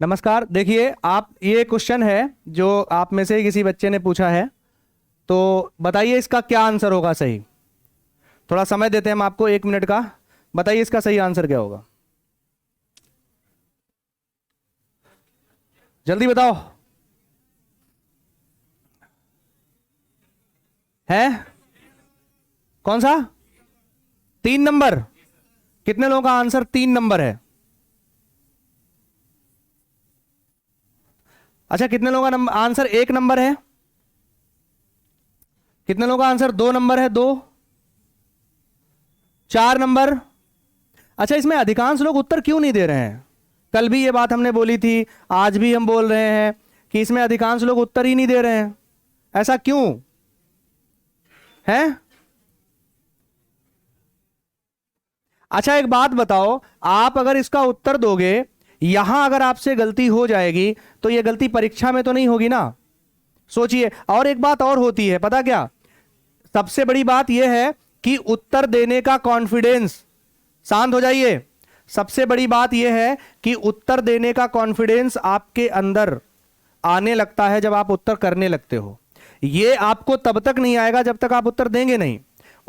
नमस्कार। देखिए, आप ये क्वेश्चन है जो आप में से किसी बच्चे ने पूछा है, तो बताइए इसका क्या आंसर होगा सही। थोड़ा समय देते हैं हम आपको, 1 मिनट का। बताइए इसका सही आंसर क्या होगा, जल्दी बताओ। है कौन सा? 3 नंबर। कितने लोगों का आंसर 3 नंबर है? अच्छा, कितने लोगों का आंसर 1 नंबर है? कितने लोगों का आंसर 2 नंबर है? 2, 4 नंबर। अच्छा, इसमें अधिकांश लोग उत्तर क्यों नहीं दे रहे हैं? कल भी ये बात हमने बोली थी, आज भी हम बोल रहे हैं कि इसमें अधिकांश लोग उत्तर ही नहीं दे रहे हैं। ऐसा क्यों है? अच्छा, एक बात बताओ, आप अगर इसका उत्तर दोगे, यहां अगर आपसे गलती हो जाएगी तो ये गलती परीक्षा में तो नहीं होगी ना। सोचिए। और एक बात और होती है, पता क्या? सबसे बड़ी बात यह है कि उत्तर देने का कॉन्फिडेंस, शांत हो जाइए। सबसे बड़ी बात यह है कि उत्तर देने का कॉन्फिडेंस आपके अंदर आने लगता है जब आप उत्तर करने लगते हो। यह आपको तब तक नहीं आएगा जब तक आप उत्तर देंगे नहीं।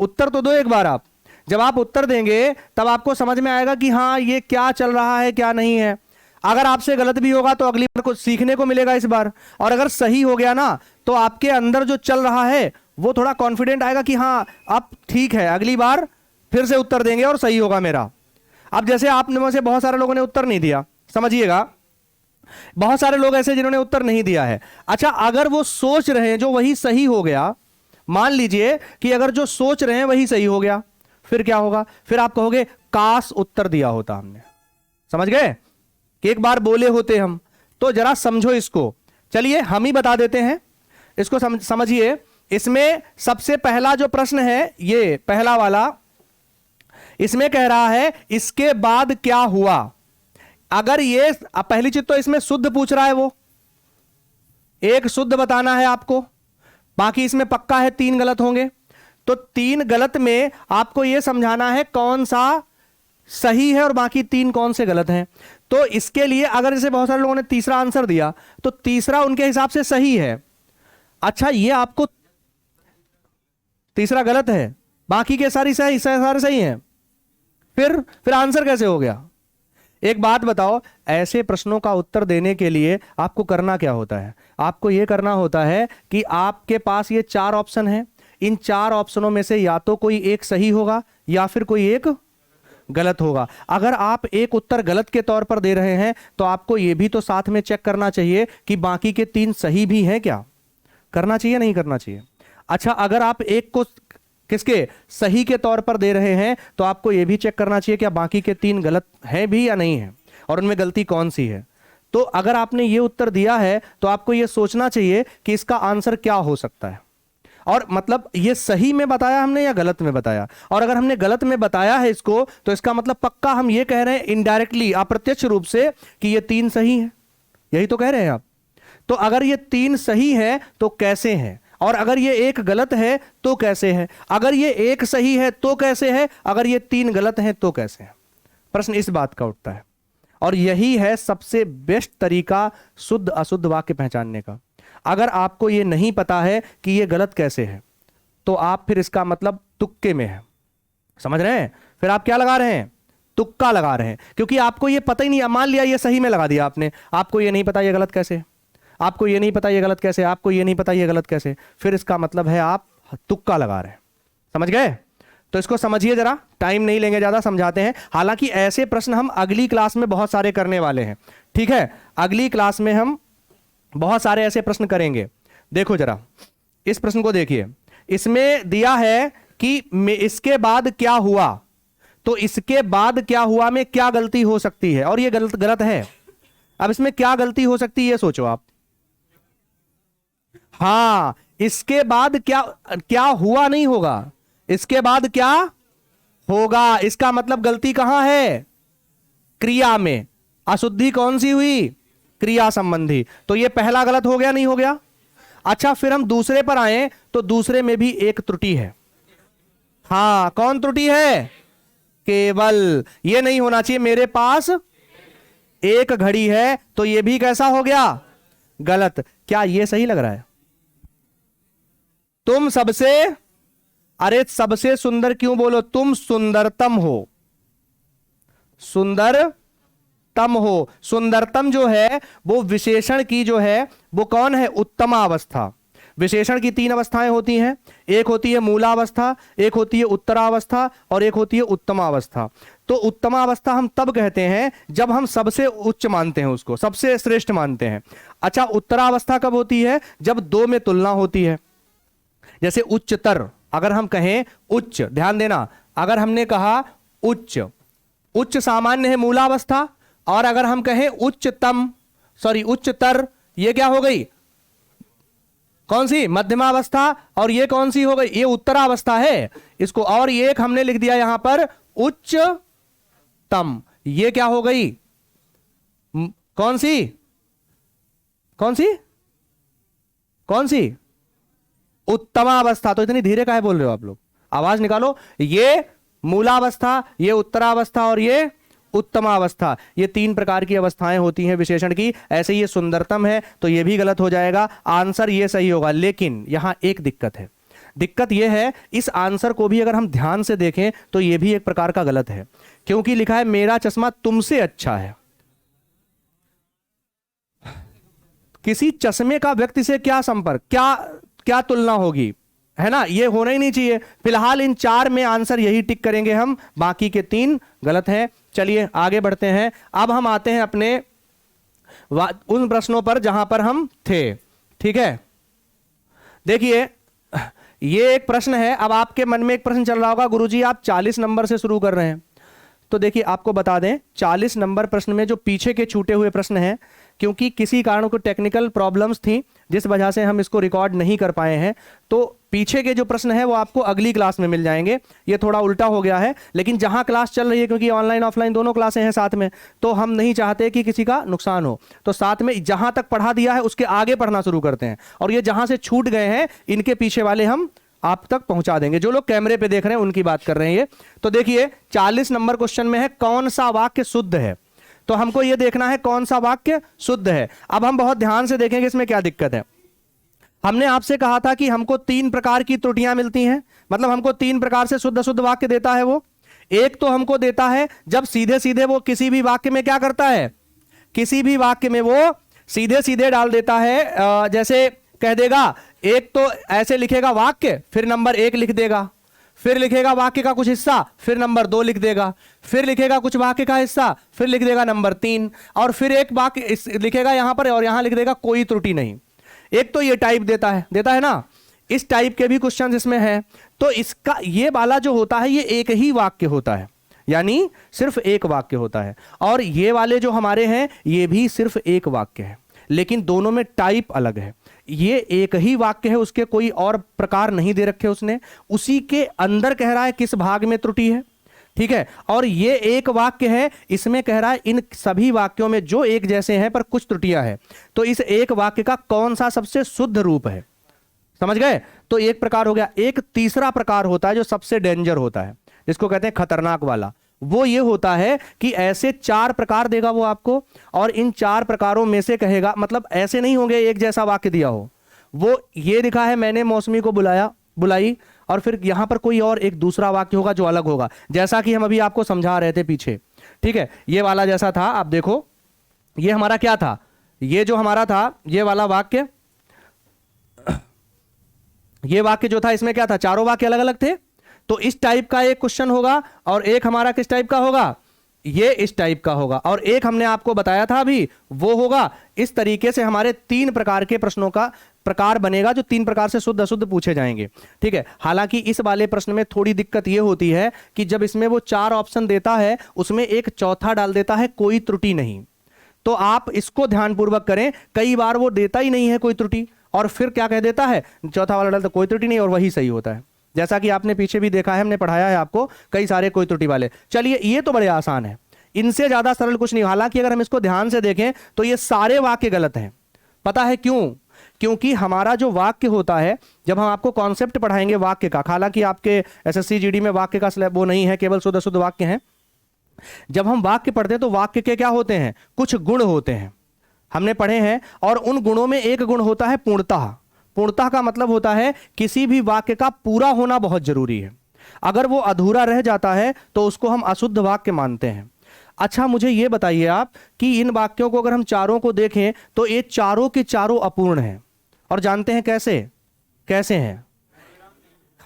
उत्तर तो दो एक बार आप। जब आप उत्तर देंगे तब आपको समझ में आएगा कि हाँ, ये क्या चल रहा है क्या नहीं है। अगर आपसे गलत भी होगा तो अगली बार कुछ सीखने को मिलेगा इस बार। और अगर सही हो गया ना, तो आपके अंदर जो चल रहा है वो थोड़ा कॉन्फिडेंट आएगा कि हाँ, अब ठीक है, अगली बार फिर से उत्तर देंगे और सही होगा मेरा। अब जैसे आपने में से बहुत सारे लोगों ने उत्तर नहीं दिया, समझिएगा, बहुत सारे लोग ऐसे जिन्होंने उत्तर नहीं दिया है। अच्छा, अगर वो सोच रहे हैं जो वही सही हो गया, मान लीजिए कि अगर जो सोच रहे हैं वही सही हो गया, फिर क्या होगा? फिर आप कहोगे काश उत्तर दिया होता हमने। समझ गए कि एक बार बोले होते हम। तो जरा समझो इसको। चलिए हम ही बता देते हैं इसको, समझिए। इसमें सबसे पहला जो प्रश्न है, ये पहला वाला, इसमें कह रहा है इसके बाद क्या हुआ। अगर ये पहली चीज तो इसमें शुद्ध पूछ रहा है, वो एक शुद्ध बताना है आपको। बाकी इसमें पक्का है 3 गलत होंगे। तो 3 गलत में आपको यह समझाना है कौन सा सही है और बाकी 3 कौन से गलत हैं। तो इसके लिए अगर जैसे बहुत सारे लोगों ने तीसरा आंसर दिया, तो तीसरा उनके हिसाब से सही है। अच्छा, ये आपको तीसरा गलत है, बाकी के सारे सही हैं। फिर आंसर कैसे हो गया? एक बात बताओ, ऐसे प्रश्नों का उत्तर देने के लिए आपको करना क्या होता है? आपको यह करना होता है कि आपके पास ये 4 ऑप्शन हैं। इन 4 ऑप्शनों में से या तो कोई एक सही होगा या फिर कोई एक गलत होगा। अगर आप एक उत्तर गलत के तौर पर दे रहे हैं तो आपको यह भी तो साथ में चेक करना चाहिए कि बाकी के 3 सही भी हैं क्या। करना चाहिए नहीं करना चाहिए? अच्छा, अगर आप एक को किसके सही के तौर पर दे रहे हैं तो आपको यह भी चेक करना चाहिए कि बाकी के 3 गलत हैं भी या नहीं है, और उनमें गलती कौन सी है। तो अगर आपने यह उत्तर दिया है तो आपको यह सोचना चाहिए कि इसका आंसर क्या हो सकता है। और मतलब ये सही में बताया हमने या गलत में बताया। और अगर हमने गलत में बताया है इसको, तो इसका मतलब पक्का हम ये कह रहे हैं इनडायरेक्टली, अप्रत्यक्ष रूप से, कि ये 3 सही हैं। यही तो कह रहे हैं आप। तो अगर ये 3 सही है तो कैसे हैं, और अगर ये एक गलत है तो कैसे है, अगर ये एक सही है तो कैसे है, अगर ये 3 गलत हैं तो कैसे है। प्रश्न इस बात का उठता है। और यही है सबसे बेस्ट तरीका शुद्ध अशुद्ध वाक्य पहचानने का। अगर आपको यह नहीं पता है कि यह गलत कैसे है, तो आप फिर इसका मतलब तुक्के में है। समझ रहे हैं? फिर आप क्या लगा रहे हैं? तुक्का लगा रहे हैं, क्योंकि आपको यह पता ही नहीं। मान लिया ये सही में लगा दिया आपने, आपको यह नहीं पता ये गलत कैसे, आपको यह नहीं पता ये गलत कैसे, आपको यह नहीं पता ये गलत कैसे। फिर इसका मतलब है आप तुक्का लगा रहे हैं। समझ गए? तो इसको समझिए जरा, टाइम नहीं लेंगे ज्यादा, समझाते हैं। हालांकि ऐसे प्रश्न हम अगली क्लास में बहुत सारे करने वाले हैं। ठीक है, अगली क्लास में हम बहुत सारे ऐसे प्रश्न करेंगे। देखो जरा इस प्रश्न को देखिए। इसमें दिया है कि इसके बाद क्या हुआ। तो इसके बाद क्या हुआ में क्या गलती हो सकती है, और ये गलत गलत है। अब इसमें क्या गलती हो सकती है ये सोचो आप। हां, इसके बाद क्या क्या हुआ नहीं होगा, इसके बाद क्या होगा। इसका मतलब गलती कहां है? क्रिया में। अशुद्धि कौन सी हुई? क्रिया संबंधी। तो ये पहला गलत हो गया नहीं हो गया? अच्छा, फिर हम दूसरे पर आए तो दूसरे में भी एक त्रुटि है। हां, कौन त्रुटि है? केवल। ये नहीं होना चाहिए मेरे पास एक घड़ी है, तो ये भी कैसा हो गया, गलत। क्या ये सही लग रहा है? तुम सबसे, अरे सबसे सुंदर क्यों बोलो, तुम सुंदरतम हो, सुंदरतम हो। सुंदरतम जो है वो विशेषण की जो है वो कौन है, उत्तमावस्था। विशेषण की तीन अवस्थाएं होती हैं, एक होती है मूलावस्था, एक होती है उत्तरावस्था और एक होती है उत्तमावस्था। तो उत्तमावस्था हम तब कहते हैं जब हम सबसे उच्च मानते हैं, उसको सबसे श्रेष्ठ मानते हैं। अच्छा, उत्तरावस्था कब होती है, जब दो में तुलना होती है। जैसे उच्चतर, अगर हम कहें उच्च, ध्यान देना, अगर हमने कहा उच्च, उच्च सामान्य है मूलावस्था, और अगर हम कहें उच्चतम, सॉरी उच्चतर, ये क्या हो गई, कौन सी, मध्यमावस्था, और ये कौन सी हो गई, ये उत्तरावस्था है इसको। और ये एक हमने लिख दिया यहां पर उच्चतम, ये क्या हो गई, कौन सी, कौन सी, कौन सी, उत्तमावस्था। तो इतनी धीरे काहे बोल रहे हो आप लोग, आवाज निकालो। ये मूलावस्था, ये उत्तरावस्था और ये उत्तमावस्था, ये तीन प्रकार की अवस्थाएं होती हैं विशेषण की। ऐसे ये सुंदरतम है तो ये भी गलत हो जाएगा, आंसर ये सही होगा। लेकिन यहां एक दिक्कत है, दिक्कत यह है इस आंसर को भी अगर हम ध्यान से देखें तो यह भी एक प्रकार का गलत है, क्योंकि लिखा है मेरा चश्मा तुमसे अच्छा है। किसी चश्मे का व्यक्ति से क्या संपर्क, क्या क्या तुलना होगी, है ना, ये होना ही नहीं चाहिए। फिलहाल इन चार में आंसर यही टिक करेंगे हम, बाकी के तीन गलत हैं। चलिए आगे बढ़ते हैं। अब हम आते हैं अपने उन प्रश्नों पर जहां पर हम थे, ठीक है। देखिए ये एक प्रश्न है, अब आपके मन में एक प्रश्न चल रहा होगा, गुरुजी आप 40 नंबर से शुरू कर रहे हैं। तो देखिए आपको बता दें 40 नंबर प्रश्न में जो पीछे के छूटे हुए प्रश्न हैं, क्योंकि किसी कारण को टेक्निकल प्रॉब्लम्स थी जिस वजह से हम इसको रिकॉर्ड नहीं कर पाए हैं, तो पीछे के जो प्रश्न है वो आपको अगली क्लास में मिल जाएंगे। ये थोड़ा उल्टा हो गया है, लेकिन जहां क्लास चल रही है, क्योंकि ऑनलाइन ऑफलाइन दोनों क्लासें हैं साथ में, तो हम नहीं चाहते कि किसी का नुकसान हो, तो साथ में जहां तक पढ़ा दिया है उसके आगे पढ़ना शुरू करते हैं, और ये जहां से छूट गए हैं इनके पीछे वाले हम आप तक पहुंचा देंगे। जो लोग कैमरे पे देख रहे हैं उनकी बात कर रहे हैं ये। तो देखिए 40 नंबर क्वेश्चन में है कौन सा वाक्य शुद्ध है, तो हमको यह देखना है कौन सा वाक्य शुद्ध है। अब हम बहुत ध्यान से देखेंगे इसमें क्या दिक्कत है। हमने आपसे कहा था कि हमको 3 प्रकार की त्रुटियां मिलती हैं, मतलब हमको 3 प्रकार से शुद्ध शुद्ध वाक्य देता है वो। एक तो हमको देता है जब सीधे सीधे वो किसी भी वाक्य में क्या करता है, किसी भी वाक्य में वो सीधे सीधे डाल देता है। जैसे कह देगा, एक तो ऐसे लिखेगा वाक्य, फिर नंबर 1 लिख देगा, फिर लिखेगा वाक्य का कुछ हिस्सा, फिर नंबर 2 लिख देगा, फिर लिखेगा कुछ वाक्य का हिस्सा, फिर लिख देगा नंबर 3, और फिर एक वाक्य लिखेगा यहां पर और यहां लिख देगा कोई त्रुटि नहीं। एक तो ये टाइप देता है ना, इस टाइप के भी क्वेश्चन इसमें हैं। तो इसका ये वाला जो होता है ये एक ही वाक्य होता है, यानी सिर्फ एक वाक्य होता है, और ये वाले जो हमारे हैं ये भी सिर्फ एक वाक्य है, लेकिन दोनों में टाइप अलग है। ये एक ही वाक्य है, उसके कोई और प्रकार नहीं दे रखे उसने, उसी के अंदर कह रहा है किस भाग में त्रुटि है, ठीक है। और ये एक वाक्य है, इसमें कह रहा है इन सभी वाक्यों में जो एक जैसे हैं पर कुछ त्रुटियां हैं, तो इस एक वाक्य का कौन सा सबसे शुद्ध रूप है, समझ गए। तो एक प्रकार हो गया। एक तीसरा प्रकार होता है जो सबसे डेंजर होता है, जिसको कहते हैं खतरनाक वाला। वो ये होता है कि ऐसे 4 प्रकार देगा वो आपको, और इन 4 प्रकारों में से कहेगा, मतलब ऐसे नहीं होंगे एक जैसा वाक्य दिया हो, वो ये लिखा है मैंने मौसमी को बुलाई, और फिर यहां पर कोई और एक दूसरा वाक्य होगा जो अलग होगा, जैसा कि हम अभी आपको समझा रहे थे पीछे, ठीक है। ये वाला जैसा था, आप देखो ये हमारा क्या था, ये जो हमारा था ये वाला वाक्य, ये वाक्य जो था इसमें क्या था, चारों वाक्य अलग अलग थे। तो इस टाइप का एक क्वेश्चन होगा, और एक हमारा किस टाइप का होगा, ये इस टाइप का होगा, और एक हमने आपको बताया था अभी वो होगा। इस तरीके से हमारे 3 प्रकार के प्रश्नों का प्रकार बनेगा, जो 3 प्रकार से शुद्ध अशुद्ध पूछे जाएंगे, ठीक है। हालांकि इस वाले प्रश्न में थोड़ी दिक्कत यह होती है कि जब इसमें वो 4 ऑप्शन देता है उसमें एक चौथा डाल देता है कोई त्रुटि नहीं। तो आप इसको ध्यानपूर्वक करें, कई बार वो देता ही नहीं है कोई त्रुटि, और फिर क्या कह देता है, चौथा वाला डालता कोई त्रुटि नहीं, और वही सही होता है। जैसा कि आपने पीछे भी देखा है, हमने पढ़ाया है आपको कई सारे कोई त्रुटि वाले। चलिए ये तो बड़े आसान है, इनसे ज्यादा सरल कुछ नहीं। हालांकि अगर हम इसको ध्यान से देखें तो ये सारे वाक्य गलत हैं। पता है क्यों? क्योंकि हमारा जो वाक्य होता है, जब हम आपको कॉन्सेप्ट पढ़ाएंगे वाक्य का, हालांकि आपके एसएससी जीडी में वाक्य का स्लैब वो नहीं है, केवल शुद्ध शुद्ध वाक्य हैं, जब हम वाक्य पढ़ते हैं तो वाक्य के क्या होते हैं, कुछ गुण होते हैं, हमने पढ़े हैं। और उन गुणों में एक गुण होता है पूर्णतः। पूर्णतः का मतलब होता है किसी भी वाक्य का पूरा होना बहुत जरूरी है। अगर वो अधूरा रह जाता है तो उसको हम अशुद्ध वाक्य मानते हैं। अच्छा मुझे ये बताइए आप कि इन वाक्यों को अगर हम चारों को देखें तो ये चारों के चारों अपूर्ण हैं। और जानते हैं कैसे, कैसे हैं?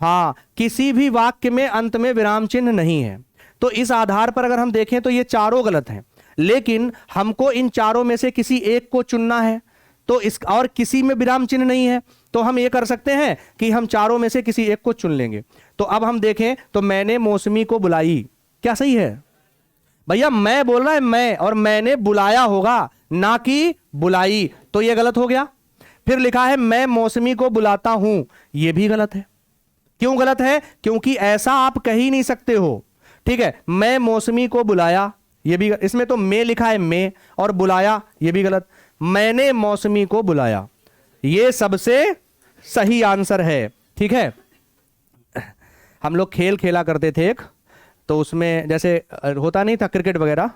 हाँ, किसी भी वाक्य में अंत में विराम चिन्ह नहीं है। तो इस आधार पर अगर हम देखें तो ये चारों गलत हैं। लेकिन हमको इन चारों में से किसी एक को चुनना है, तो इस और किसी में विराम चिन्ह नहीं है, तो हम ये कर सकते हैं कि हम चारों में से किसी एक को चुन लेंगे। तो अब हम देखें तो मैंने मौसमी को बुलाई, क्या सही है भैया? मैं बोल रहा है मैं, और मैंने बुलाया होगा ना कि बुलाई, तो ये गलत हो गया। फिर लिखा है मैं मौसमी को बुलाता हूं, ये भी गलत है। क्यों गलत है? क्योंकि ऐसा आप कह ही नहीं सकते हो। ठीक है, मैं मौसमी को बुलाया, ये भी, इसमें तो मैं लिखा है मैं, और बुलाया ये भी गलत। मैंने मौसमी को बुलाया, ये सबसे सही आंसर है। ठीक है, हम लोग खेल खेला करते थे एक, तो उसमें जैसे होता नहीं था क्रिकेट वगैरह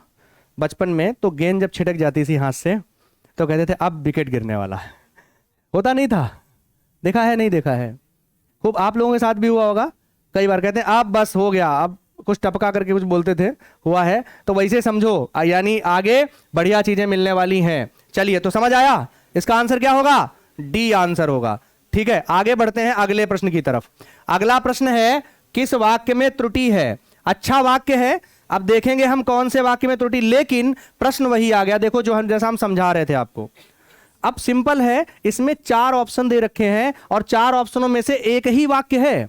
बचपन में, तो गेंद जब छिटक जाती थी हाथ से तो कहते थे अब विकेट गिरने वाला है। होता नहीं था? देखा है नहीं देखा है? खूब आप लोगों के साथ भी हुआ होगा। कई बार कहते हैं अब बस हो गया, अब कुछ टपका करके कुछ बोलते थे, हुआ है। तो वैसे समझो, यानी आगे बढ़िया चीजें मिलने वाली हैं। चलिए, तो समझ आया, इसका आंसर क्या होगा? डी आंसर होगा। ठीक है, आगे बढ़ते हैं अगले प्रश्न की तरफ। अगला प्रश्न है किस वाक्य में त्रुटि है? अच्छा वाक्य है, अब देखेंगे हम कौन से वाक्य में त्रुटि, लेकिन प्रश्न वही आ गया। देखो जो हम जैसा हम समझा रहे थे आपको, अब सिंपल है, इसमें 4 ऑप्शन दे रखे हैं और 4 ऑप्शनों में से एक ही वाक्य है।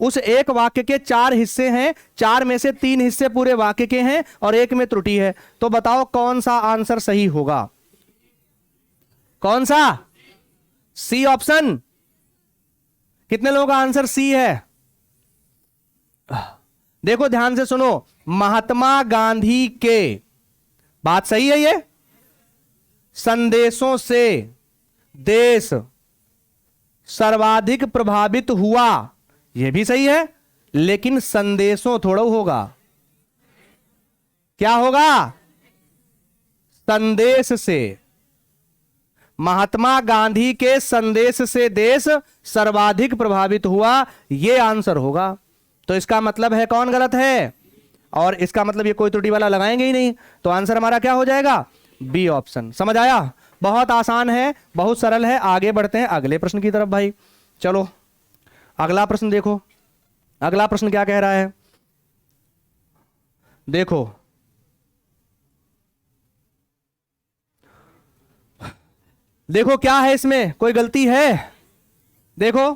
उस एक वाक्य के 4 हिस्से हैं, 4 में से 3 हिस्से पूरे वाक्य के हैं और एक में त्रुटि है। तो बताओ कौन सा आंसर सही होगा? कौन सा? C option. कितने लोगों का आंसर सी है? देखो ध्यान से सुनो, महात्मा गांधी के, बात सही है ये, संदेशों से देश सर्वाधिक प्रभावित हुआ, यह भी सही है। लेकिन संदेशों थोड़ा होगा, क्या होगा? संदेश से। महात्मा गांधी के संदेश से देश सर्वाधिक प्रभावित हुआ, यह आंसर होगा। तो इसका मतलब है कौन गलत है? और इसका मतलब ये कोई त्रुटि वाला लगाएंगे ही नहीं, तो आंसर हमारा क्या हो जाएगा? B option. समझ आया? बहुत आसान है, बहुत सरल है। आगे बढ़ते हैं अगले प्रश्न की तरफ भाई। चलो अगला प्रश्न देखो, अगला प्रश्न क्या कह रहा है, देखो देखो क्या है इसमें, कोई गलती है? देखो,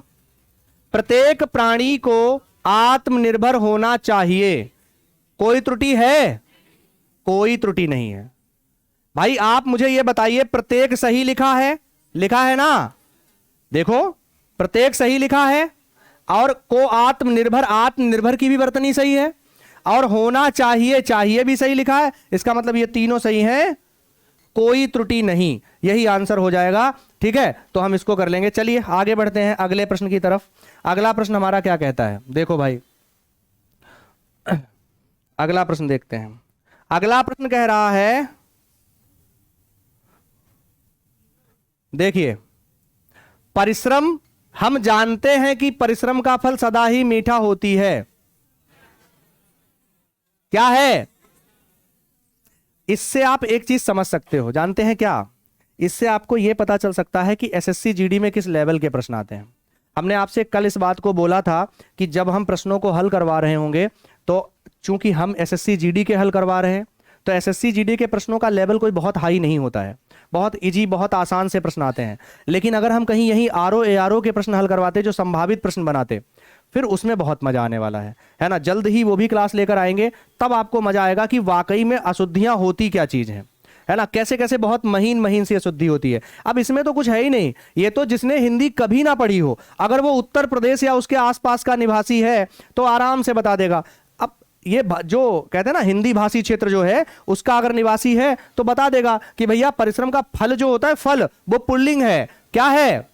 प्रत्येक प्राणी को आत्मनिर्भर होना चाहिए, कोई त्रुटि है? कोई त्रुटि नहीं है भाई। आप मुझे यह बताइए, प्रत्येक सही लिखा है? लिखा है ना? देखो प्रत्येक सही लिखा है, और को आत्मनिर्भर, आत्मनिर्भर की भी वर्तनी सही है, और होना चाहिए, चाहिए भी सही लिखा है। इसका मतलब ये तीनों सही हैं, कोई त्रुटि नहीं, यही आंसर हो जाएगा। ठीक है, तो हम इसको कर लेंगे। चलिए आगे बढ़ते हैं अगले प्रश्न की तरफ। अगला प्रश्न हमारा क्या कहता है, देखो भाई, अगला प्रश्न देखते हैं। अगला प्रश्न कह रहा है, देखिए, परिश्रम, हम जानते हैं कि परिश्रम का फल सदा ही मीठा होती है, क्या है? इससे आप एक चीज समझ सकते हो, जानते हैं क्या? इससे आपको यह पता चल सकता है कि एसएससी जीडी में किस लेवल के प्रश्न आते हैं। हमने आपसे कल इस बात को बोला था कि जब हम प्रश्नों को हल करवा रहे होंगे, तो चूंकि हम एसएससी जीडी के हल करवा रहे हैं, तो एसएससी जीडी के प्रश्नों का लेवल कोई बहुत हाई नहीं होता है, बहुत इजी, बहुत आसान से प्रश्न आते हैं। लेकिन अगर हम कहीं यहीं आरओ एआरओ के प्रश्न हल करवाते, जो संभावित प्रश्न बनाते, फिर उसमें बहुत मजा आने वाला है ना। जल्द ही वो भी क्लास लेकर आएंगे, तब आपको मजा आएगा कि वाकई में अशुद्धियां होती क्या चीज है ना, कैसे कैसे बहुत महीन महीन सी अशुद्धि होती है। अब इसमें तो कुछ है ही नहीं, ये तो जिसने हिंदी कभी ना पढ़ी हो, अगर वो उत्तर प्रदेश या उसके आसपास का निवासी है तो आराम से बता देगा। अब ये जो कहते हैं ना हिंदी भाषी क्षेत्र जो है, उसका अगर निवासी है तो बता देगा कि भैया परिश्रम का फल जो होता है, फल वो पुल्लिंग है, क्या है?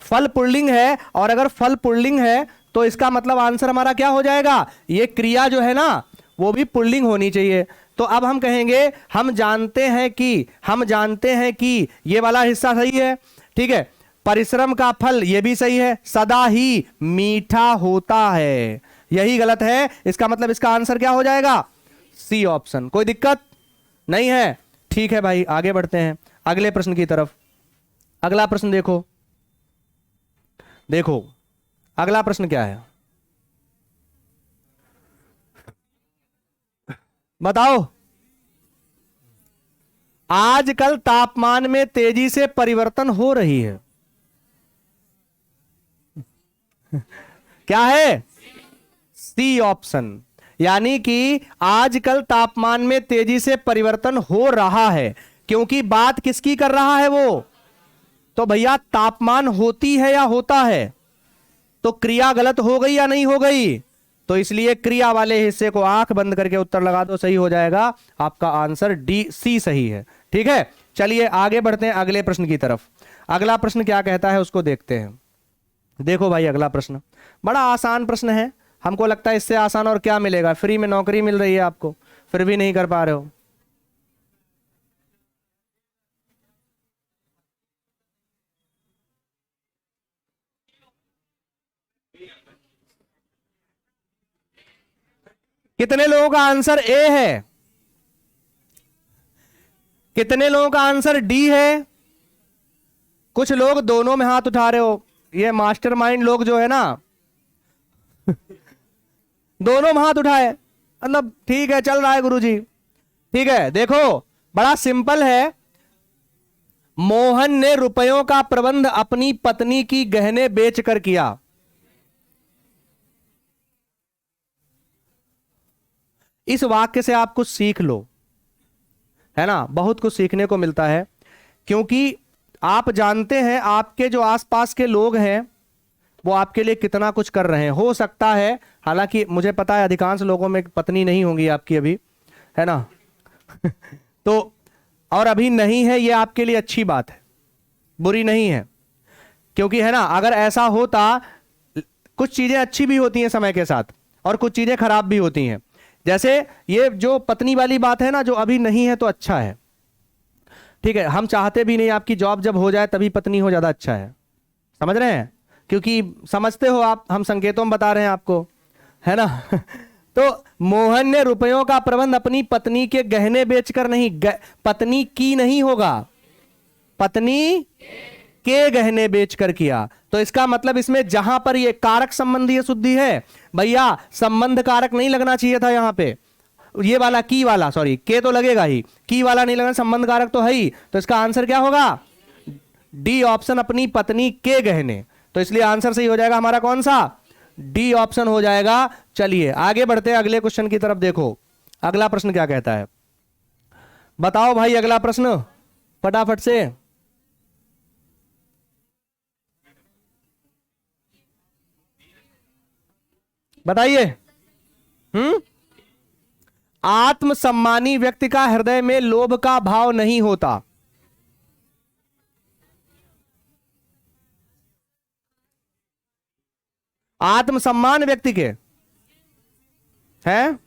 फल पुल्लिंग है। और अगर फल पुल्लिंग है तो इसका मतलब आंसर हमारा क्या हो जाएगा? ये क्रिया जो है ना, वो भी पुल्लिंग होनी चाहिए। तो अब हम कहेंगे हम जानते हैं कि ये वाला हिस्सा सही है, ठीक है। परिश्रम का फल ये भी सही है, सदा ही मीठा होता है, यही गलत है। इसका मतलब इसका आंसर क्या हो जाएगा? C option. कोई दिक्कत नहीं है, ठीक है भाई, आगे बढ़ते हैं अगले प्रश्न की तरफ। अगला प्रश्न देखो, देखो अगला प्रश्न क्या है, बताओ। आजकल तापमान में तेजी से परिवर्तन हो रही है, क्या है? C option. यानी कि आजकल तापमान में तेजी से परिवर्तन हो रहा है, क्योंकि बात किसकी कर रहा है वो? तो भैया तापमान होती है या होता है? तो क्रिया गलत हो गई या नहीं हो गई? तो इसलिए क्रिया वाले हिस्से को आंख बंद करके उत्तर लगा दो, सही हो जाएगा। आपका आंसर डी सी सही है, ठीक है। चलिए आगे बढ़ते हैं अगले प्रश्न की तरफ। अगला प्रश्न क्या कहता है उसको देखते हैं। देखो भाई अगला प्रश्न बड़ा आसान प्रश्न है, हमको लगता है इससे आसान और क्या मिलेगा, फ्री में नौकरी मिल रही है आपको, फिर भी नहीं कर पा रहे हो। कितने लोगों का आंसर ए है? कितने लोगों का आंसर डी है? कुछ लोग दोनों में हाथ उठा रहे हो, ये मास्टरमाइंड लोग जो है ना दोनों में हाथ उठाए, मतलब ठीक है चल रहा है गुरुजी, ठीक है। देखो बड़ा सिंपल है, मोहन ने रुपयों का प्रबंध अपनी पत्नी की गहने बेचकर किया। इस वाक्य से आप कुछ सीख लो, है ना, बहुत कुछ सीखने को मिलता है। क्योंकि आप जानते हैं आपके जो आसपास के लोग हैं वो आपके लिए कितना कुछ कर रहे हैं। हो सकता है, हालांकि मुझे पता है अधिकांश लोगों में पत्नी नहीं होंगी आपकी अभी, है ना तो और अभी नहीं है, ये आपके लिए अच्छी बात है, बुरी नहीं है। क्योंकि है ना, अगर ऐसा होता, कुछ चीजें अच्छी भी होती हैं समय के साथ और कुछ चीजें खराब भी होती हैं। जैसे ये जो पत्नी वाली बात है ना, जो अभी नहीं है तो अच्छा है, ठीक है। हम चाहते भी नहीं, आपकी जॉब जब हो जाए तभी पत्नी हो, ज्यादा अच्छा है, समझ रहे हैं? क्योंकि समझते हो आप, हम संकेतों में बता रहे हैं आपको, है ना तो मोहन ने रुपयों का प्रबंध अपनी पत्नी के गहने बेचकर नहीं, पत्नी की नहीं होगा, पत्नी के गहने बेचकर किया। तो इसका मतलब इसमें जहां पर ये कारक संबंधी शुद्धि है, भैया संबंध कारक नहीं लगना चाहिए था यहां पे, ये वाला की वाला, सॉरी के तो लगेगा ही, की वाला नहीं लगना, संबंध कारक तो है ही। तो इसका आंसर क्या होगा? डी ऑप्शन, अपनी पत्नी के गहने। तो इसलिए आंसर सही हो जाएगा हमारा कौन सा? डी ऑप्शन हो जाएगा। चलिए आगे बढ़ते हैं अगले क्वेश्चन की तरफ। देखो अगला प्रश्न क्या कहता है, बताओ भाई अगला प्रश्न फटाफट से। बताइए। आत्मसम्मानी व्यक्ति का हृदय में लोभ का भाव नहीं होता। आत्मसम्मान व्यक्ति के है,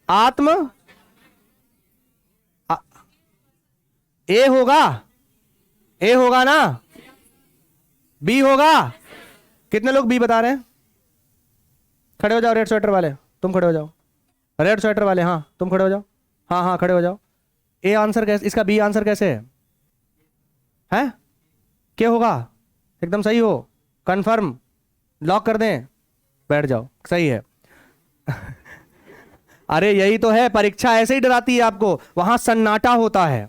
आत्म आ, ए होगा, ए होगा ना, बी होगा। कितने लोग बी बता रहे हैं? खड़े हो जाओ रेड स्वेटर वाले, तुम खड़े हो जाओ, रेड स्वेटर वाले, हाँ तुम खड़े हो जाओ, हाँ हाँ खड़े हो जाओ। ए आंसर कैसे, इसका बी आंसर कैसे है? क्या होगा? एकदम सही हो, कंफर्म, लॉक कर दें, बैठ जाओ, सही है अरे यही तो है, परीक्षा ऐसे ही डराती है आपको, वहां सन्नाटा होता है,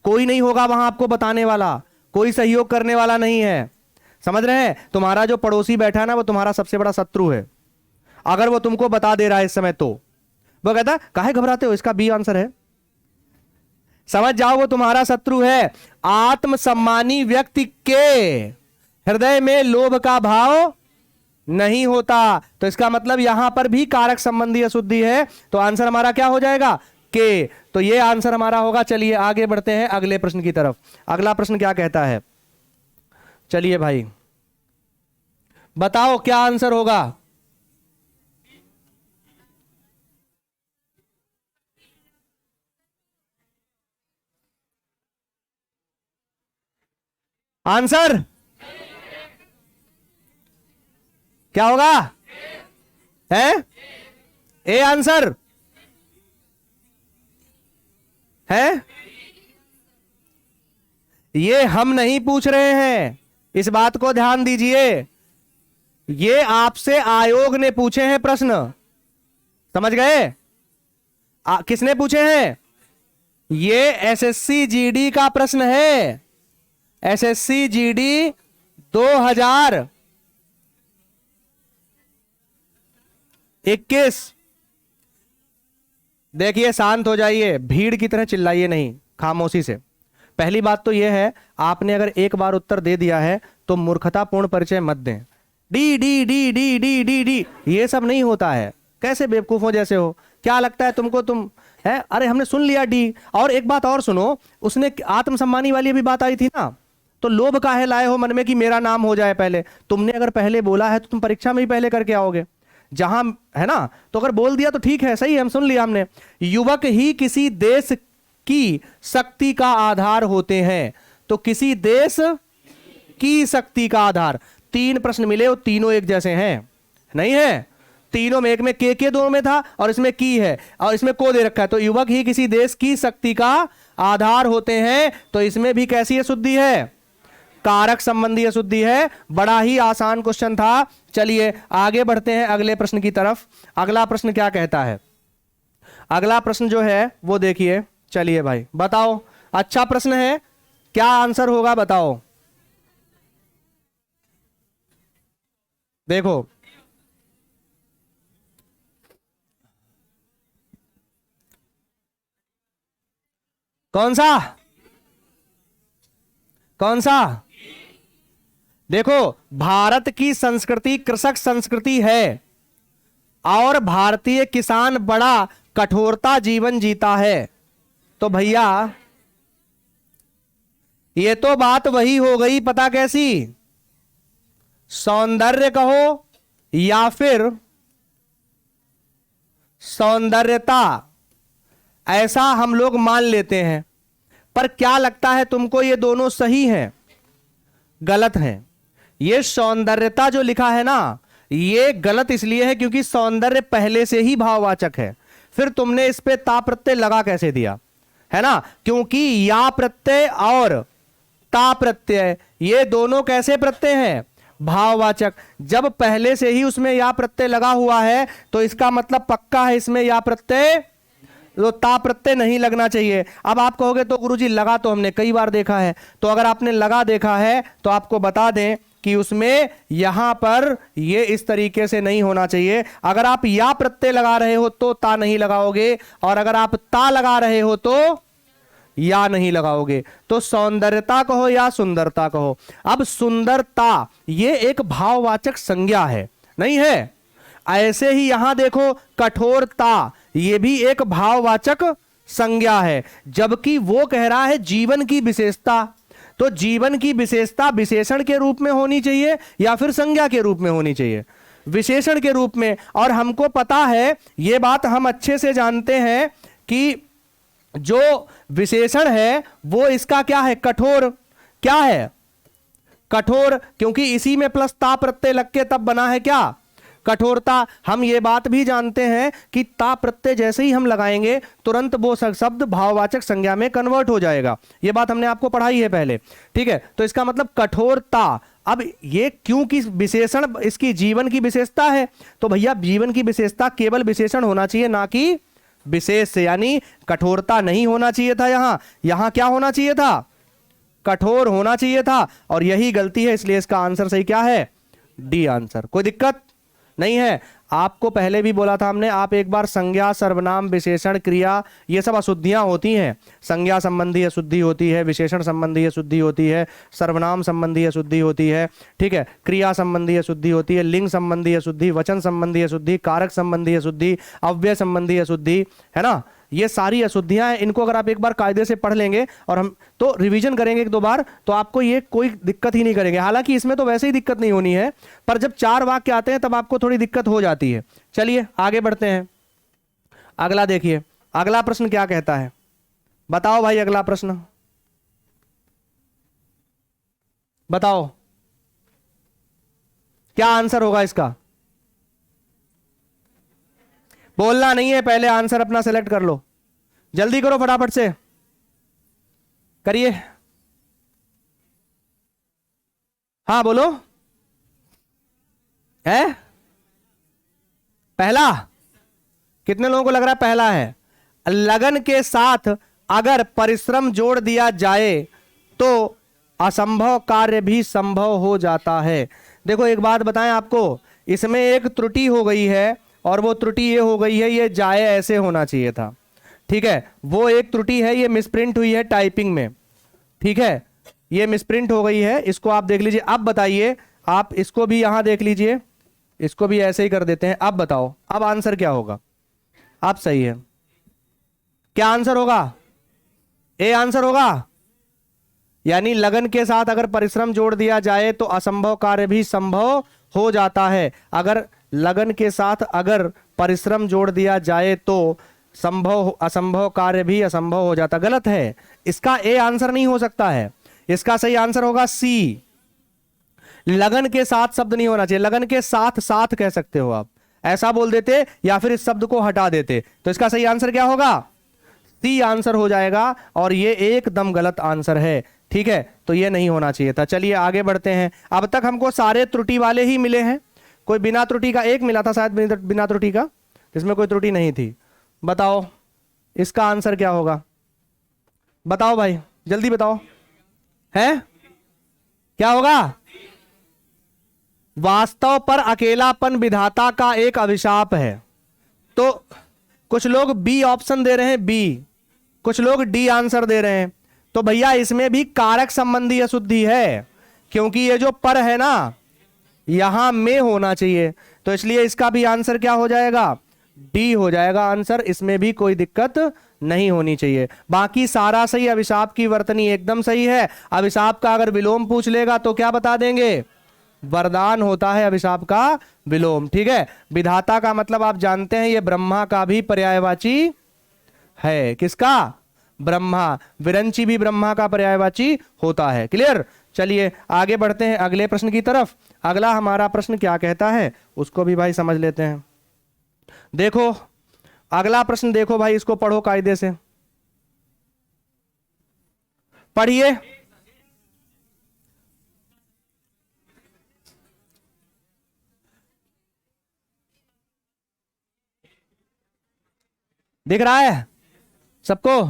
कोई नहीं होगा वहां आपको बताने वाला, कोई सहयोग करने वाला नहीं है, समझ रहे हैं? तुम्हारा जो पड़ोसी बैठा है ना, वो तुम्हारा सबसे बड़ा शत्रु है। अगर वो तुमको बता दे रहा है इस समय, तो वो कहता काहे घबराते हो, इसका बी आंसर है, समझ जाओ, वो तुम्हारा शत्रु है। आत्मसम्मानी व्यक्ति के हृदय में लोभ का भाव नहीं होता। तो इसका मतलब यहां पर भी कारक संबंधी अशुद्धि है, तो आंसर हमारा क्या हो जाएगा? के। तो ये आंसर हमारा होगा। चलिए आगे बढ़ते हैं अगले प्रश्न की तरफ। अगला प्रश्न क्या कहता है, चलिए भाई बताओ क्या आंसर होगा? आंसर क्या होगा? है ए आंसर है। ये हम नहीं पूछ रहे हैं, इस बात को ध्यान दीजिए। ये आपसे आयोग ने पूछे हैं प्रश्न, समझ गए? किसने पूछे हैं? ये एसएससी जीडी का प्रश्न है, एसएससी जीडी 2021। देखिए शांत हो जाइए, भीड़ की तरह चिल्लाइए नहीं, खामोशी से। पहली बात तो यह है, आपने अगर एक बार उत्तर दे दिया है तो मूर्खतापूर्ण परिचय मत दें। D D D D D D D ये सब नहीं होता है। कैसे बेवकूफों जैसे हो, क्या लगता है तुमको तुम है? अरे हमने सुन लिया डी। और एक बात और सुनो, उसने आत्मसम्मानी वाली भी बात आई थी ना, तो लोभ काहे लाए हो मन में कि मेरा नाम हो जाए पहले? तुमने अगर पहले बोला है तो तुम परीक्षा में भी पहले करके आओगे, जहां है ना। तो अगर बोल दिया तो ठीक है, सही है, हम सुन लिया हमने। युवक ही किसी देश की शक्ति का आधार होते हैं, तो किसी देश की शक्ति का आधार। 3 प्रश्न मिले, वो तीनों एक जैसे हैं? नहीं है, तीनों में, एक में के दोनों में था और इसमें की है और इसमें को दे रखा है। तो युवक ही किसी देश की शक्ति का आधार होते हैं, तो इसमें भी कैसी अशुद्धि है? कारक संबंधी अशुद्धि है। बड़ा ही आसान क्वेश्चन था। चलिए आगे बढ़ते हैं अगले प्रश्न की तरफ। अगला प्रश्न क्या कहता है? अगला प्रश्न जो है वो देखिए। चलिए भाई बताओ, अच्छा प्रश्न है, क्या आंसर होगा बताओ। देखो कौन सा, कौन सा? देखो, भारत की संस्कृति कृषक संस्कृति है और भारतीय किसान बड़ा कठोरता जीवन जीता है। तो भैया ये तो बात वही हो गई, पता कैसी? सौंदर्य कहो या फिर सौंदर्यता, ऐसा हम लोग मान लेते हैं। पर क्या लगता है तुमको ये दोनों सही हैं? गलत हैं। ये सौंदर्यता जो लिखा है ना, ये गलत इसलिए है क्योंकि सौंदर्य पहले से ही भाववाचक है। फिर तुमने इस पे ता प्रत्यय लगा कैसे दिया, है ना? क्योंकि या प्रत्यय और ता प्रत्यय ये दोनों कैसे प्रत्यय हैं? भाववाचक। जब पहले से ही उसमें या प्रत्यय लगा हुआ है तो इसका मतलब पक्का है इसमें या प्रत्यय, तो ता प्रत्यय नहीं लगना चाहिए। अब आप कहोगे तो गुरुजी लगा तो हमने कई बार देखा है। तो अगर आपने लगा देखा है तो आपको बता दें कि उसमें यहां पर ये इस तरीके से नहीं होना चाहिए। अगर आप या प्रत्यय लगा रहे हो तो ता नहीं लगाओगे, और अगर आप ता लगा रहे हो तो या नहीं लगाओगे। तो सौंदर्यता कहो या सुंदरता कहो। अब सुंदरता ये एक भाववाचक संज्ञा है, नहीं है? ऐसे ही यहां देखो, कठोरता ये भी एक भाववाचक संज्ञा है, जबकि वो कह रहा है जीवन की विशेषता। तो जीवन की विशेषता विशेषण के रूप में होनी चाहिए या फिर संज्ञा के रूप में होनी चाहिए? विशेषण के रूप में। और हमको पता है, ये बात हम अच्छे से जानते हैं कि जो विशेषण है वो इसका क्या है? कठोर। क्या है? कठोर, क्योंकि इसी में प्लस ता प्रत्यय लग के तब बना है क्या? कठोरता। हम ये बात भी जानते हैं कि ता प्रत्यय जैसे ही हम लगाएंगे तुरंत वो शब्द भाववाचक संज्ञा में कन्वर्ट हो जाएगा। ये बात हमने आपको पढ़ाई है पहले, ठीक है? तो इसका मतलब कठोरता। अब ये क्योंकि विशेषण इसकी जीवन की विशेषता है, तो भैया जीवन की विशेषता केवल विशेषण होना चाहिए, ना कि विशेष। यानी कठोरता नहीं होना चाहिए था यहां, यहां क्या होना चाहिए था? कठोर होना चाहिए था। और यही गलती है, इसलिए इसका आंसर सही क्या है? D answer. कोई दिक्कत नहीं है। आपको पहले भी बोला था हमने, आप एक बार संज्ञा, सर्वनाम, विशेषण, क्रिया, ये सब अशुद्धियां होती हैं। संज्ञा संबंधी अशुद्धि होती है, विशेषण संबंधी अशुद्धि होती है, सर्वनाम संबंधी अशुद्धि होती है, ठीक है? क्रिया संबंधी अशुद्धि होती है, लिंग संबंधी अशुद्धि, वचन संबंधी अशुद्धि, कारक संबंधी अशुद्धि, अव्यय संबंधी अशुद्धि, है ना? ये सारी अशुद्धियां हैं। इनको अगर आप एक बार कायदे से पढ़ लेंगे और हम तो रिवीजन करेंगे 1-2 बार, तो आपको ये कोई दिक्कत ही नहीं करेंगे। हालांकि इसमें तो वैसे ही दिक्कत नहीं होनी है, पर जब 4 वाक्य आते हैं तब आपको थोड़ी दिक्कत हो जाती है। चलिए आगे बढ़ते हैं। अगला देखिए, अगला प्रश्न क्या कहता है? बताओ भाई अगला प्रश्न। बताओ क्या आंसर होगा इसका? बोलना नहीं है, पहले आंसर अपना सेलेक्ट कर लो, जल्दी करो फटाफट से करिए। हाँ बोलो। है पहला? कितने लोगों को लग रहा है पहला है? लगन के साथ अगर परिश्रम जोड़ दिया जाए तो असंभव कार्य भी संभव हो जाता है। देखो एक बात बताएं आपको, इसमें एक त्रुटि हो गई है और वो त्रुटि ये हो गई है, ये जाए ऐसे होना चाहिए था, ठीक है। वो एक त्रुटि है, ये मिसप्रिंट हुई है टाइपिंग में, ठीक है, ये मिसप्रिंट हो गई है, इसको आप देख लीजिए। अब बताइए, आप इसको भी यहां देख लीजिए, इसको भी ऐसे ही कर देते हैं। अब बताओ अब आंसर क्या होगा? आप सही है, क्या आंसर होगा? ए आंसर होगा। यानी लगन के साथ अगर परिश्रम जोड़ दिया जाए तो असंभव कार्य भी संभव हो जाता है। अगर लगन के साथ अगर परिश्रम जोड़ दिया जाए तो असंभव कार्य भी असंभव हो जाता। गलत है, इसका ए आंसर नहीं हो सकता है, इसका सही आंसर होगा सी। लगन के साथ शब्द नहीं होना चाहिए, लगन के साथ साथ कह सकते हो आप, ऐसा बोल देते या फिर इस शब्द को हटा देते। तो इसका सही आंसर क्या होगा? सी आंसर हो जाएगा, और ये एकदम गलत आंसर है, ठीक है। तो ये नहीं होना चाहिए था। चलिए आगे बढ़ते हैं। अब तक हमको सारे त्रुटि वाले ही मिले हैं, कोई बिना त्रुटि का एक मिला था शायद, बिना त्रुटि का, जिसमें कोई त्रुटि नहीं थी। बताओ इसका आंसर क्या होगा? बताओ भाई जल्दी बताओ, है क्या होगा? वास्तव पर अकेलापन विधाता का एक अभिशाप है। तो कुछ लोग बी ऑप्शन दे रहे हैं, बी, कुछ लोग डी आंसर दे रहे हैं। तो भैया इसमें भी कारक संबंधी अशुद्धि है, क्योंकि ये जो पर है ना यहां में होना चाहिए, तो इसलिए इसका भी आंसर क्या हो जाएगा? डी हो जाएगा आंसर। इसमें भी कोई दिक्कत नहीं होनी चाहिए, बाकी सारा सही। अभिशाप की वर्तनी एकदम सही है। अभिशाप का अगर विलोम पूछ लेगा तो क्या बता देंगे? वरदान होता है अभिशाप का विलोम, ठीक है। विधाता का मतलब आप जानते हैं, ये ब्रह्मा का भी पर्यायवाची है। किसका? ब्रह्मा। विरंची भी ब्रह्मा का पर्यायवाची होता है। क्लियर? चलिए आगे बढ़ते हैं अगले प्रश्न की तरफ। अगला हमारा प्रश्न क्या कहता है उसको भी भाई समझ लेते हैं। देखो अगला प्रश्न, देखो भाई इसको पढ़ो कायदे से, पढ़िए। दिख रहा है सबको?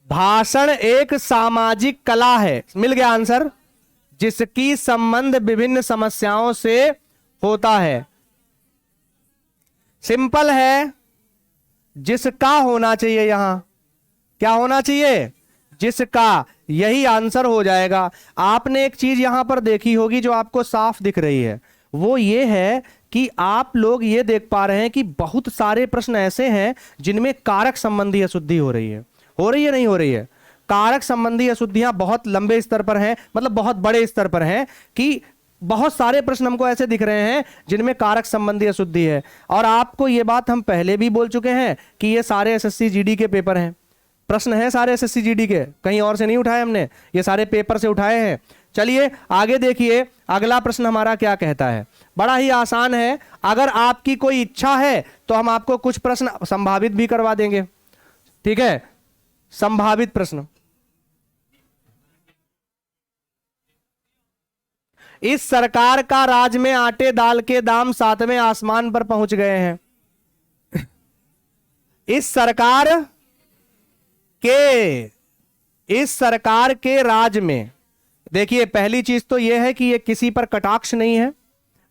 भाषण एक सामाजिक कला है, मिल गया आंसर, जिसकी संबंध विभिन्न समस्याओं से होता है। सिंपल है, जिसका होना चाहिए, यहां क्या होना चाहिए? जिसका, यही आंसर हो जाएगा। आपने एक चीज यहां पर देखी होगी जो आपको साफ दिख रही है, वो ये है कि आप लोग ये देख पा रहे हैं कि बहुत सारे प्रश्न ऐसे हैं जिनमें कारक संबंधी अशुद्धि हो रही है। हो रही है नहीं हो रही है? कारक संबंधी अशुद्धियां बहुत लंबे स्तर पर हैं, मतलब बहुत बड़े स्तर पर हैं, कि बहुत सारे प्रश्न हमको ऐसे दिख रहे हैं जिनमें कारक संबंधी अशुद्धि है। और आपको ये बात हम पहले भी बोल चुके हैं कि ये सारे एसएससी जीडी के पेपर हैं, प्रश्न हैं सारे एसएससी जीडी के, कहीं और से नहीं उठाए हमने, ये सारे पेपर से उठाए हैं। चलिए आगे देखिए, अगला प्रश्न हमारा क्या कहता है। बड़ा ही आसान है, अगर आपकी कोई इच्छा है तो हम आपको कुछ प्रश्न संभावित भी करवा देंगे, ठीक है। संभावित प्रश्न, इस सरकार का राज में आटे दाल के दाम 7वें आसमान पर पहुंच गए हैं। इस सरकार के राज में, देखिए पहली चीज तो यह है कि ये किसी पर कटाक्ष नहीं है,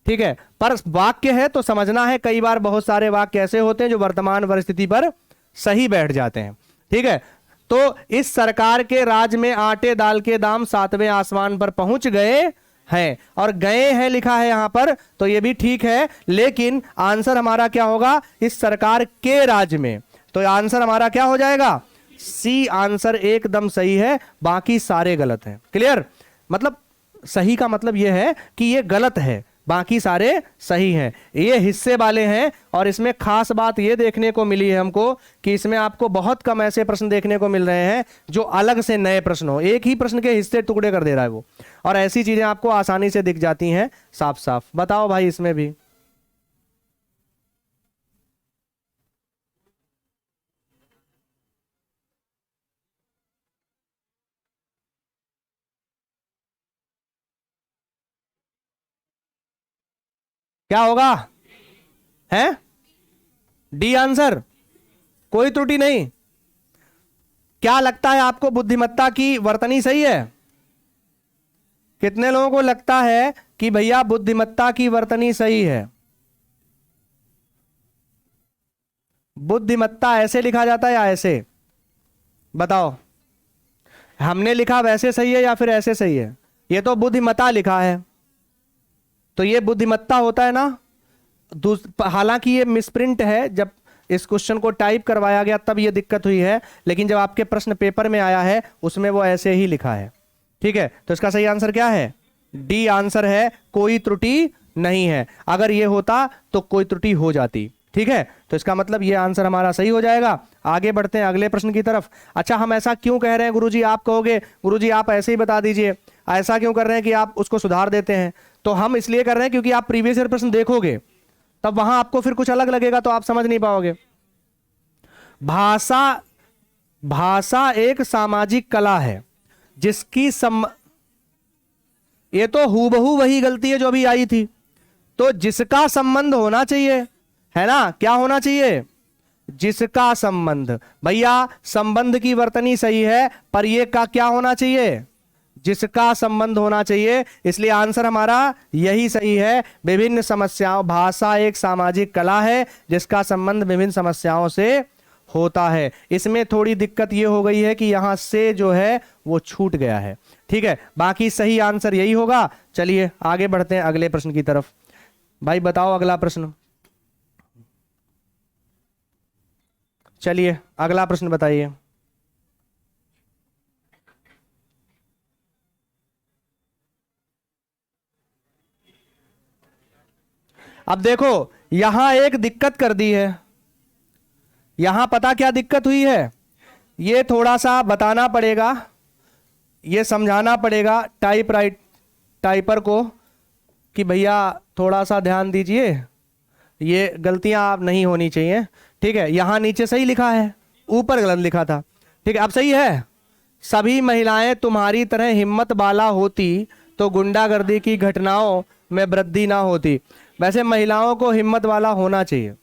ठीक है, पर वाक्य है तो समझना है। कई बार बहुत सारे वाक्य ऐसे होते हैं जो वर्तमान परिस्थिति पर सही बैठ जाते हैं, ठीक है। तो इस सरकार के राज में आटे दाल के दाम 7वें आसमान पर पहुंच गए हैं, और गए हैं लिखा है यहां पर, तो ये भी ठीक है, लेकिन आंसर हमारा क्या होगा? इस सरकार के राज में, तो आंसर हमारा क्या हो जाएगा? सी आंसर एकदम सही है, बाकी सारे गलत हैं। क्लियर? मतलब सही का मतलब यह है कि ये गलत है, बाकी सारे सही हैं। ये हिस्से वाले हैं और इसमें खास बात ये देखने को मिली है हमको कि इसमें आपको बहुत कम ऐसे प्रश्न देखने को मिल रहे हैं जो अलग से नए प्रश्न हो, एक ही प्रश्न के हिस्से टुकड़े कर दे रहा है वो, और ऐसी चीजें आपको आसानी से दिख जाती हैं साफ साफ। बताओ भाई इसमें भी क्या होगा? है डी आंसर, कोई त्रुटि नहीं। क्या लगता है आपको बुद्धिमत्ता की वर्तनी सही है? कितने लोगों को लगता है कि भैया बुद्धिमत्ता की वर्तनी सही है? बुद्धिमत्ता ऐसे लिखा जाता है या ऐसे? बताओ, हमने लिखा वैसे सही है या फिर ऐसे सही है? ये तो बुद्धिमत्ता लिखा है, तो ये बुद्धिमत्ता होता है ना। हालांकि ये मिसप्रिंट है, जब इस क्वेश्चन को टाइप करवाया गया तब ये दिक्कत हुई है, लेकिन जब आपके प्रश्न पेपर में आया है उसमें वो ऐसे ही लिखा है। ठीक है, तो इसका सही आंसर क्या है? डी आंसर है, कोई त्रुटि नहीं है। अगर ये होता तो कोई त्रुटि हो जाती। ठीक है, तो इसका मतलब ये आंसर हमारा सही हो जाएगा। आगे बढ़ते हैं अगले प्रश्न की तरफ। अच्छा, हम ऐसा क्यों कह रहे हैं गुरुजी? आप कहोगे गुरुजी आप ऐसे ही बता दीजिए, ऐसा क्यों कर रहे हैं कि आप उसको सुधार देते हैं? तो हम इसलिए कर रहे हैं क्योंकि आप प्रीवियस ईयर प्रश्न देखोगे तब वहां आपको फिर कुछ अलग लगेगा, तो आप समझ नहीं पाओगे। भाषा भाषा एक सामाजिक कला है जिसकी ये तो हूबहू वही गलती है जो अभी आई थी। तो जिसका संबंध होना चाहिए, है ना, क्या होना चाहिए? जिसका संबंध। भैया संबंध की वर्तनी सही है, पर ये का क्या होना चाहिए? जिसका संबंध होना चाहिए। इसलिए आंसर हमारा यही सही है। विभिन्न समस्याओं, भाषा एक सामाजिक कला है जिसका संबंध विभिन्न समस्याओं से होता है। इसमें थोड़ी दिक्कत ये हो गई है कि यहां से जो है वो छूट गया है। ठीक है, बाकी सही आंसर यही होगा। चलिए आगे बढ़ते हैं अगले प्रश्न की तरफ। भाई बताओ अगला प्रश्न। चलिए अगला प्रश्न बताइए। अब देखो यहां एक दिक्कत कर दी है। यहां पता क्या दिक्कत हुई है? ये थोड़ा सा बताना पड़ेगा, ये समझाना पड़ेगा टाइपर को कि भैया थोड़ा सा ध्यान दीजिए, ये गलतियां आप नहीं होनी चाहिए। ठीक है, यहां नीचे सही लिखा है, ऊपर गलत लिखा था। ठीक है, अब सही है। सभी महिलाएं तुम्हारी तरह हिम्मत वाला होती तो गुंडागर्दी की घटनाओं में वृद्धि ना होती। वैसे महिलाओं को हिम्मत वाला होना चाहिए,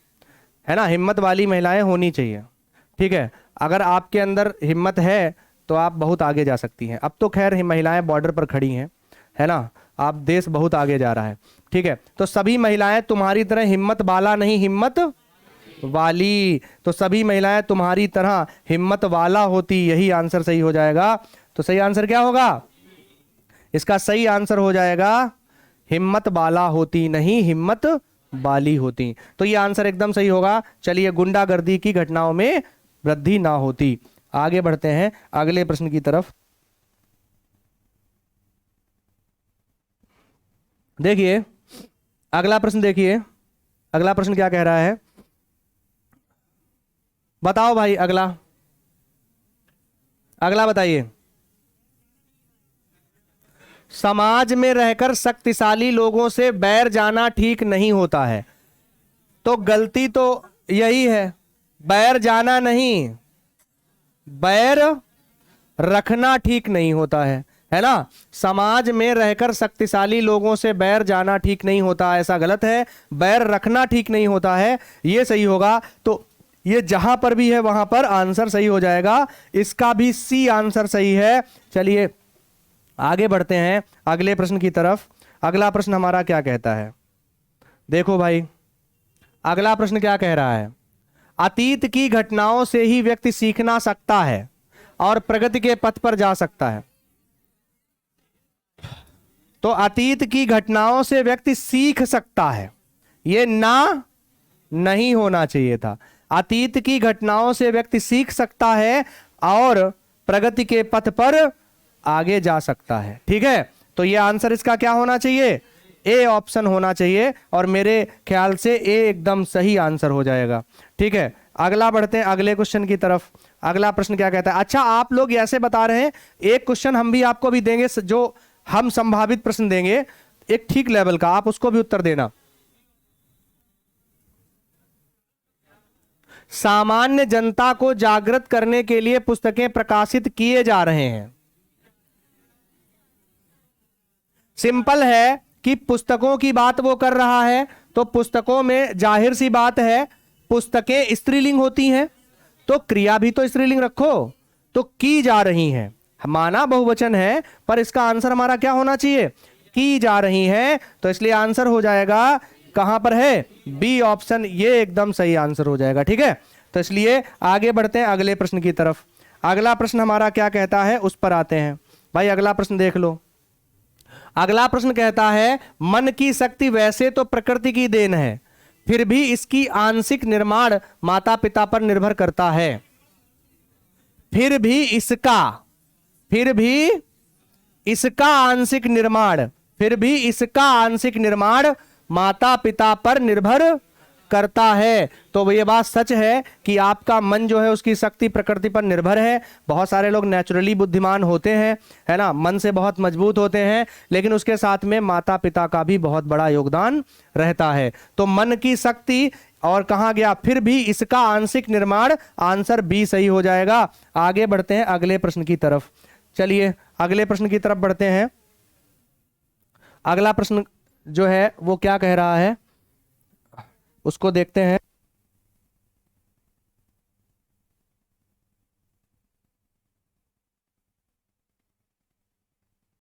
है ना, हिम्मत वाली महिलाएं होनी चाहिए। ठीक है, अगर आपके अंदर हिम्मत है तो आप बहुत आगे जा सकती हैं। अब तो खैर महिलाएं बॉर्डर पर खड़ी हैं, है ना, आप देश बहुत आगे जा रहा है। ठीक है, तो सभी महिलाएं तुम्हारी तरह हिम्मत वाला नहीं, हिम्मत वाली। तो सभी महिलाएं तुम्हारी तरह हिम्मत वाला होती, यही आंसर सही हो जाएगा। तो सही आंसर क्या होगा? इसका सही आंसर हो जाएगा हिम्मत वाला होती, नहीं हिम्मत वाली होती। तो ये आंसर एकदम सही होगा। चलिए, गुंडागर्दी की घटनाओं में वृद्धि ना होती। आगे बढ़ते हैं अगले प्रश्न की तरफ। देखिए अगला प्रश्न, देखिए अगला प्रश्न क्या कह रहा है। बताओ भाई अगला, अगला बताइए। समाज में रहकर शक्तिशाली लोगों से बैर जाना ठीक नहीं होता है। तो गलती तो यही है, बैर जाना नहीं, बैर रखना ठीक नहीं होता है ना। समाज में रहकर शक्तिशाली लोगों से बैर जाना ठीक नहीं होता, ऐसा गलत है। बैर रखना ठीक नहीं होता है, ये सही होगा। तो ये जहां पर भी है वहां पर आंसर सही हो जाएगा। इसका भी सी आंसर सही है। चलिए आगे बढ़ते हैं अगले प्रश्न की तरफ। अगला प्रश्न हमारा क्या कहता है? देखो भाई अगला प्रश्न क्या कह रहा है। अतीत की घटनाओं से ही व्यक्ति सीखना सकता है और प्रगति के पथ पर जा सकता है। तो अतीत की घटनाओं से व्यक्ति सीख सकता है, यह ना नहीं होना चाहिए था। अतीत की घटनाओं से व्यक्ति सीख सकता है और प्रगति के पथ पर आगे जा सकता है। ठीक है, तो यह आंसर इसका क्या होना चाहिए? ए ऑप्शन होना चाहिए और मेरे ख्याल से ए एकदम सही आंसर हो जाएगा। ठीक है, अगला बढ़ते हैं अगले क्वेश्चन की तरफ। अगला प्रश्न क्या कहता है? अच्छा, आप लोग ऐसे बता रहे हैं, एक क्वेश्चन हम भी आपको भी देंगे, जो हम संभावित प्रश्न देंगे एक ठीक लेवल का, आप उसको भी उत्तर देना। सामान्य जनता को जागृत करने के लिए पुस्तकें प्रकाशित किए जा रहे हैं। सिंपल है कि पुस्तकों की बात वो कर रहा है, तो पुस्तकों में जाहिर सी बात है पुस्तकें स्त्रीलिंग होती हैं, तो क्रिया भी तो स्त्रीलिंग रखो, तो की जा रही हैं। माना बहुवचन है, पर इसका आंसर हमारा क्या होना चाहिए? की जा रही हैं, तो इसलिए आंसर हो जाएगा कहां पर है? बी ऑप्शन, ये एकदम सही आंसर हो जाएगा। ठीक है, तो इसलिए आगे बढ़ते हैं अगले प्रश्न की तरफ। अगला प्रश्न हमारा क्या कहता है उस पर आते हैं। भाई अगला प्रश्न देख लो। अगला प्रश्न कहता है, मन की शक्ति वैसे तो प्रकृति की देन है, फिर भी इसकी आंशिक निर्माण माता पिता पर निर्भर करता है। फिर भी इसका आंशिक निर्माण माता पिता पर निर्भर करता है। तो ये बात सच है कि आपका मन जो है उसकी शक्ति प्रकृति पर निर्भर है। बहुत सारे लोग नेचुरली बुद्धिमान होते हैं, है ना, मन से बहुत मजबूत होते हैं, लेकिन उसके साथ में माता पिता का भी बहुत बड़ा योगदान रहता है। तो मन की शक्ति और कहा गया फिर भी इसका आंशिक निर्माण, आंसर बी सही हो जाएगा। आगे बढ़ते हैं अगले प्रश्न की तरफ। चलिए अगले प्रश्न की तरफ बढ़ते हैं। अगला प्रश्न जो है वो क्या कह रहा है उसको देखते हैं।